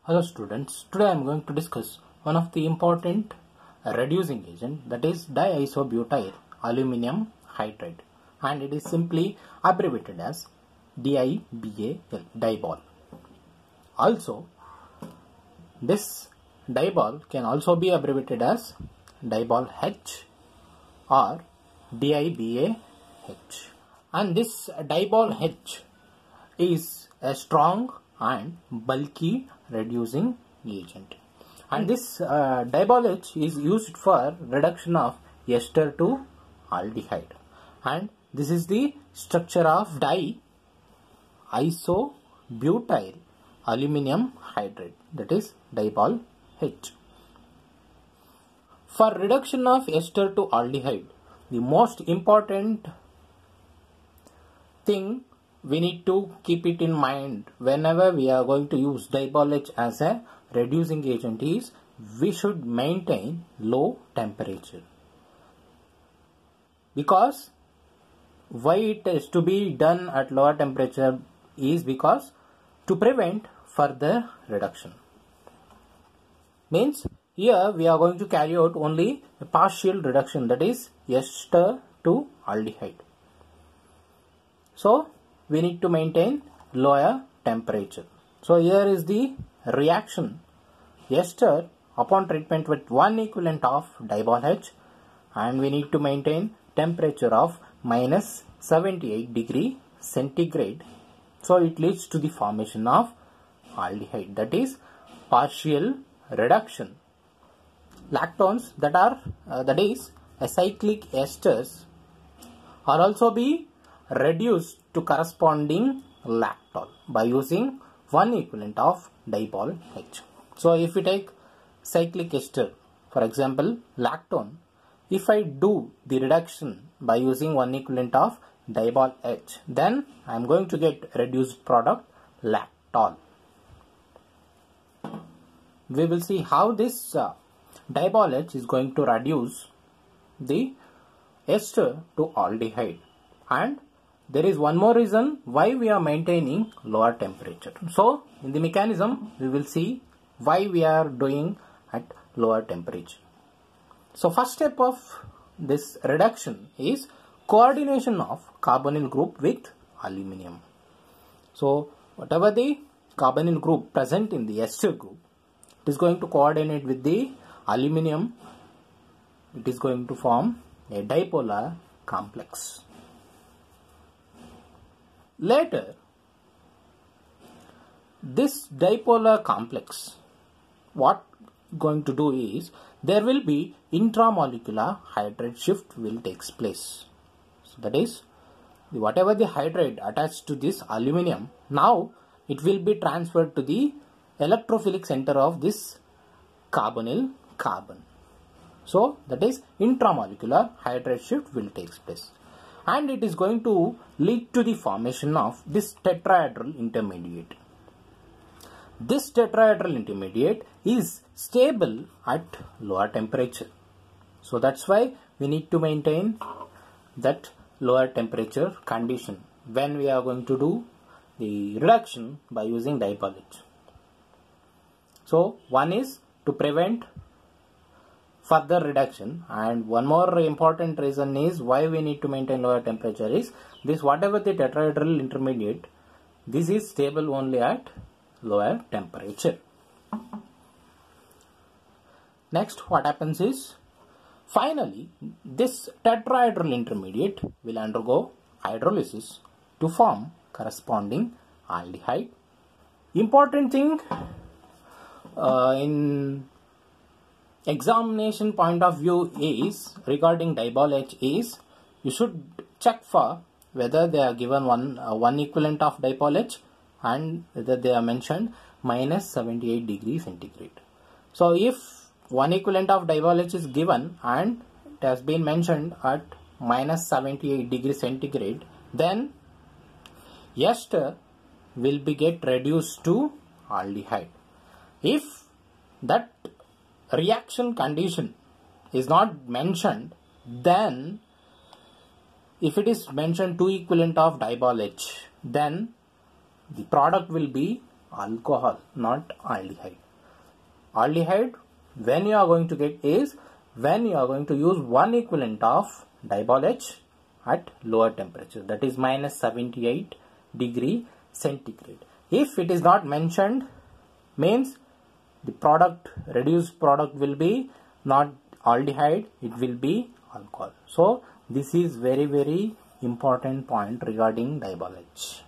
Hello students, today I am going to discuss one of the important reducing agent, that is diisobutyl aluminum hydride, and it is simply abbreviated as DIBAL, Dibal. Also, this Dibal can also be abbreviated as Dibal H or DIBAH, and this Dibal H is a strong and bulky reducing agent, and this Dibal H is used for reduction of ester to aldehyde, and this is the structure of diisobutyl aluminum hydride, that is Dibal H. For reduction of ester to aldehyde, the most important thing we need to keep it in mind whenever we are going to use Dibal H as a reducing agent is we should maintain low temperature. Because why it is to be done at lower temperature is because to prevent further reduction. Means here we are going to carry out only a partial reduction, that is ester to aldehyde. So we need to maintain lower temperature. So here is the reaction. Ester upon treatment with one equivalent of Dibal H, and we need to maintain temperature of minus 78 degree centigrade. So it leads to the formation of aldehyde, that is partial reduction. Lactones that is acyclic esters are also be reduced to corresponding lactol by using one equivalent of Dibal H. So if we take cyclic ester, for example lactone, if I do the reduction by using one equivalent of Dibal H, then I am going to get reduced product lactol. We will see how this Dibal H is going to reduce the ester to aldehyde, and there is one more reason why we are maintaining lower temperature. So in the mechanism we will see why we are doing at lower temperature. So first step of this reduction is coordination of carbonyl group with aluminium. So whatever the carbonyl group present in the ester group, it is going to coordinate with the aluminium. It is going to form a dipolar complex. Later, this dipolar complex, what going to do is there will be intramolecular hydride shift will takes place. So that is whatever the hydride attached to this aluminium, now it will be transferred to the electrophilic center of this carbonyl carbon. So that is intramolecular hydride shift will takes place, and it is going to lead to the formation of this tetrahedral intermediate. This tetrahedral intermediate is stable at lower temperature. So that's why we need to maintain that lower temperature condition when we are going to do the reduction by using Dibal H. So one is to prevent further reduction, and one more important reason is why we need to maintain lower temperature is this, whatever the tetrahedral intermediate, this is stable only at lower temperature. Next what happens is finally this tetrahedral intermediate will undergo hydrolysis to form corresponding aldehyde. Important thing in examination point of view is regarding Dibal H is you should check for whether they are given one equivalent of Dibal H and whether they are mentioned minus 78 degrees centigrade. So if one equivalent of Dibal H is given and it has been mentioned at minus 78 degrees centigrade, then ester will be get reduced to aldehyde. If that reaction condition is not mentioned, then if it is mentioned 2 equivalent of Dibal H, then the product will be alcohol, not aldehyde. Aldehyde, when you are going to get, is when you are going to use one equivalent of diol H at lower temperature, that is minus 78 degree centigrade. If it is not mentioned, means the product, reduced product will be not aldehyde, it will be alcohol. So this is very important point regarding diol H.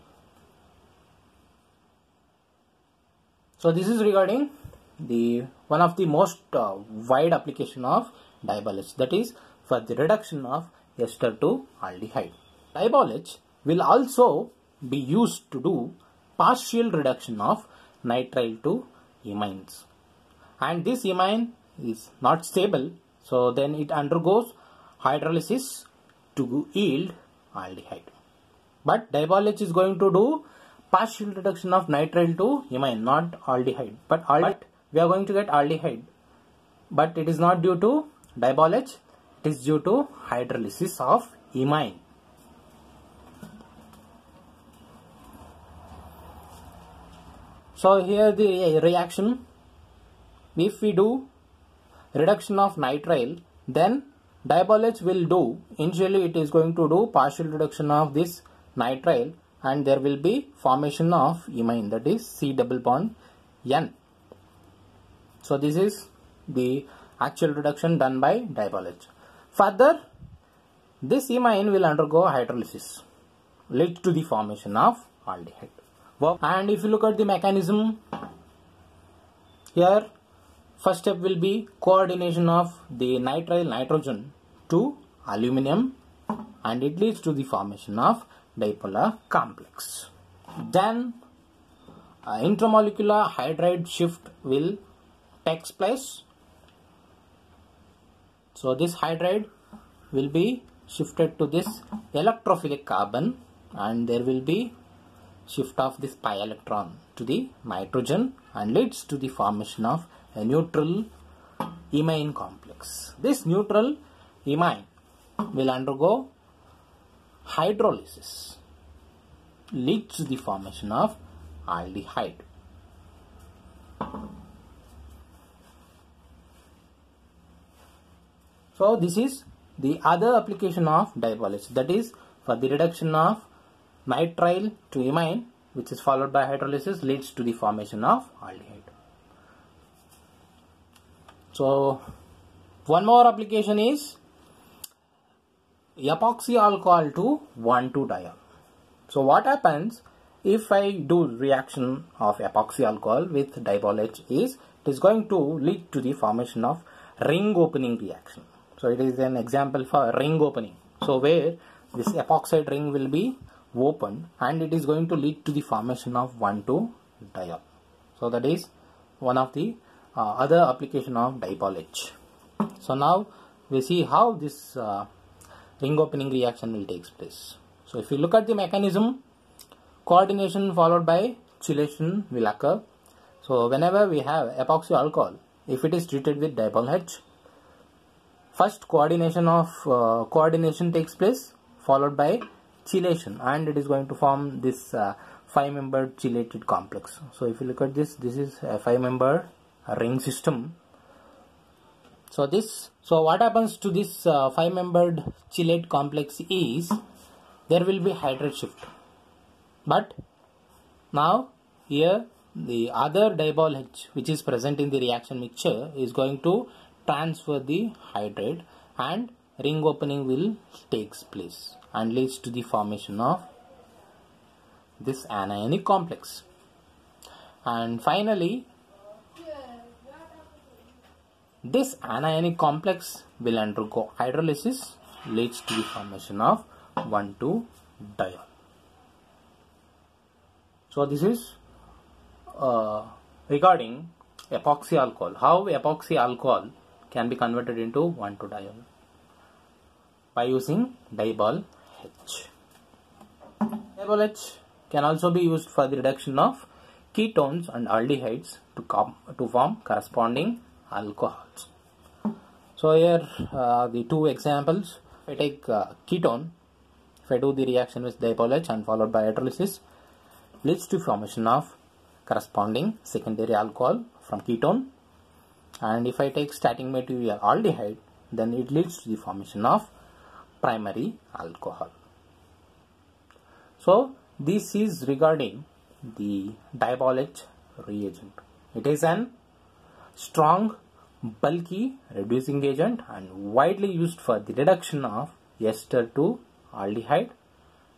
So this is regarding the one of the most wide application of diol H, that is for the reduction of ester to aldehyde. Diol H will also be used to do partial reduction of nitrile to imines, and this imine is not stable, so then it undergoes hydrolysis to yield aldehyde. But diol H is going to do partial reduction of nitrile to imine, not aldehyde, but we are going to get aldehyde, but it is not due to diol H, it is due to hydrolysis of imine. So here the reaction, if we do reduction of nitrile, then diol H will do, initially it is going to do partial reduction of this nitrile, and there will be formation of imine, that is C double bond N. So this is the actual reduction done by diol H. Further, this imine will undergo hydrolysis, leads to the formation of aldehyde. And if you look at the mechanism, here first step will be coordination of the nitrile nitrogen to aluminum, and it leads to the formation of dipolar complex. Then intramolecular hydride shift will takes place. So this hydride will be shifted to this electrophilic carbon, and there will be shift of this pi electron to the nitrogen, and leads to the formation of a neutral imine complex. This neutral imine will undergo hydrolysis, leads to the formation of aldehyde. So this is the other application of diol H, that is for the reduction of nitrile to imine, which is followed by hydrolysis, leads to the formation of aldehyde. So one more application is epoxy alcohol to 1,2-diol. So what happens if I do reaction of epoxy alcohol with diol H is, it is going to lead to the formation of ring opening reaction. So it is an example for ring opening. So where this epoxide ring will be opened, and it is going to lead to the formation of 1,2-diol. So that is one of the other application of diol H. So now we see how this ring opening reaction will take place. So if you look at the mechanism, coordination followed by chelation will occur. So whenever we have epoxy alcohol, if it is treated with diol H, first coordination takes place, followed by chelation, and it is going to form this 5-membered chelated complex. So if you look at this, this is a 5-member ring system. So what happens to this 5-membered chelate complex is, there will be hydride shift, but now here the other diol H which is present in the reaction mixture is going to transfer the hydride, and ring opening will takes place and leads to the formation of this anionic complex. And finally, this anionic complex will undergo hydrolysis, leads to the formation of 1,2-diol. So this is regarding epoxy alcohol, how epoxy alcohol can be converted into 1,2-diol by using diol H. Diol H can also be used for the reduction of ketones and aldehydes to form corresponding alcohols. So here the two examples. If I take ketone, if I do the reaction with diol H and followed by hydrolysis, leads to formation of corresponding secondary alcohol from ketone, and if I take starting material aldehyde, then it leads to the formation of primary alcohol. So this is regarding the Diabolech reagent. It is an strong, bulky reducing agent and widely used for the reduction of ester to aldehyde,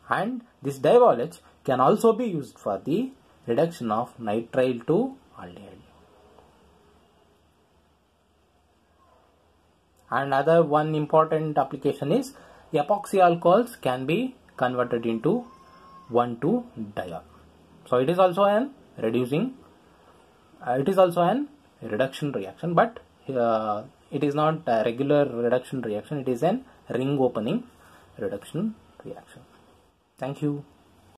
and this Diabolech can also be used for the reduction of nitrile to aldehyde. And other one important application is epoxy alcohols can be converted into 1,2-diol. So it is also an reducing, it is also an reduction reaction, but it is not a regular reduction reaction, it is an ring opening reduction reaction. Thank you.